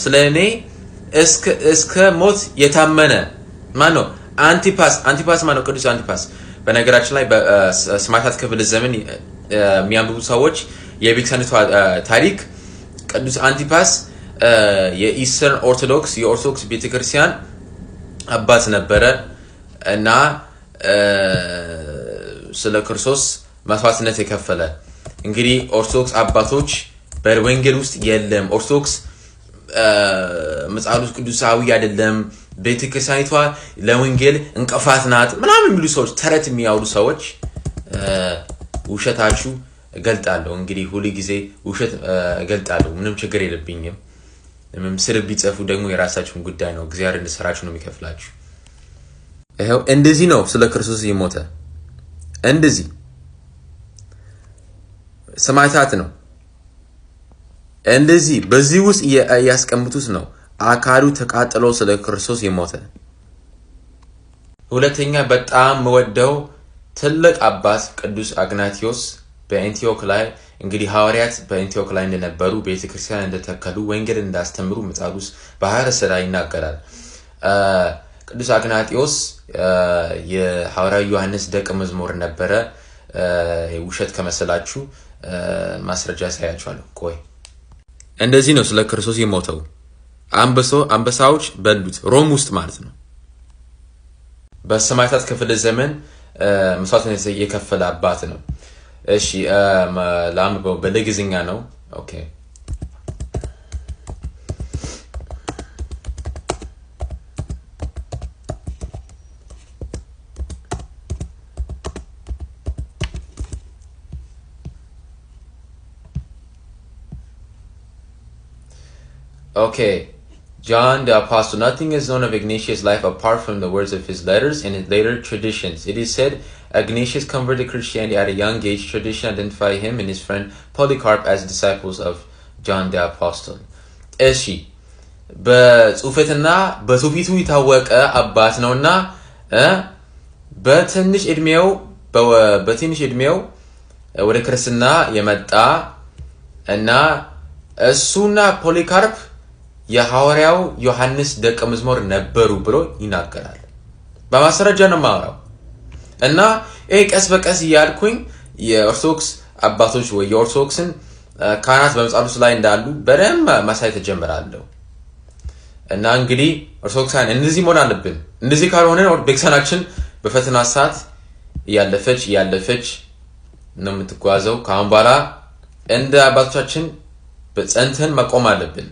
ስለኔ እስከ ሞት የታመነ ማን ነው? አንቲፓስ ማን ነው? ቅዱስ አንቲፓስ። በነገራችን ላይ በሰማዕታት ክፍለ ዘመን የሚያንብቡ ሰዎች የቤተክርስቲያኒቷ ታሪክ ቅዱስ አንቲፓስ የኢስተርን የኦርቶዶክስ ቤተክርስቲያን አባት ነበረ እና ስለ ክርስቶስ መስዋዕትነት የከፈለ። እንግዲህ ኦርቶዶክስ አባቶች በወንጌል ውስጥ የለም፣ ኦርቶዶክስ መጽሐፍ ቅዱሳዊ አይደለም፣ ቤተክርስቲያኒቷ ለወንጌል እንቅፋት ናት ምናምን የሚሉ ሰዎች፣ ተረት የሚያወሩ ሰዎች ውሸታችሁ እገልጣለሁ። እንግዲህ ሁሉ ጊዜ ውሸት እገልጣለሁ፣ ምንም ችግር የለብኝም። ስድብ ቢጽፉ ደግሞ የራሳችሁን ጉዳይ ነው፣ እግዚአብሔር እንድሰራችሁ ነው የሚከፍላችሁ። ይሄው እንደዚህ ነው ስለ ክርስቶስ የሞተ እንደዚህ ሰማዕታት ነው። እንደዚህ በዚህ ውስጥ ያስቀምጡት ነው አካሉ ተቃጥሎ ስለ ክርስቶስ የሞተ። ሁለተኛ በጣም ወደው ትልቅ አባት ቅዱስ አግናቲዮስ በአንቲዮክ ላይ እንግዲህ ሐዋርያት በአንቲዮክ ላይ እንደነበሩ ቤተክርስቲያን እንደተከሉ ወንጌል እንዳስተምሩ መጽሐፍ ውስጥ በሐዋርያት ሥራ ይናገራል። ቅዱስ አግናጢዮስ የሐዋርያው ዮሐንስ ደቀ መዝሙር ነበረ። ውሸት ከመሰላችሁ ማስረጃ ያሳያችኋለሁ። ቆይ እንደዚህ ነው ስለ ክርስቶስ የሞተው። አንበሳዎች በሉት፣ ሮም ውስጥ ማለት ነው። በሰማዕታት ክፍለ ዘመን መስዋዕትነት የከፈለ አባት ነው። እሺ ላምበው በለግዝኛ ነው። ኦኬ Okay, John the Apostle. Nothing is known of Ignatius' life apart from the words of his letters and his later traditions. It is said Ignatius converted to Christianity at a young age. Tradition identify him and his friend Polycarp as disciples of John the Apostle. እሺ በጽሁፈትና በትውፊቱ የታወቀ አባት ነውና በትንሽ እድሜው ወደ ክርስትና የመጣ እና እሱና ፖሊካርፕ የሐዋርያው ዮሐንስ ደቀ መዝሙር ነበሩ ብሎ ይናገራል። በማስረጃ ነው የማወራው እና ቀስ በቀስ እያልኩኝ የኦርቶዶክስ አባቶች ወይ የኦርቶዶክስን ካህናት በመጽሐፍ ላይ እንዳሉ በደንብ ማሳየት ጀምራለሁ። እና እንግዲህ ኦርቶዶክሳን እንደዚህ መሆን አለብን። እንደዚህ ካልሆነ ቤተክርስቲያናችን በፈተና ሰዓት እያለፈች ነው የምትጓዘው። ከአሁን በኋላ እንደ አባቶቻችን በጸንተን መቆም አለብን።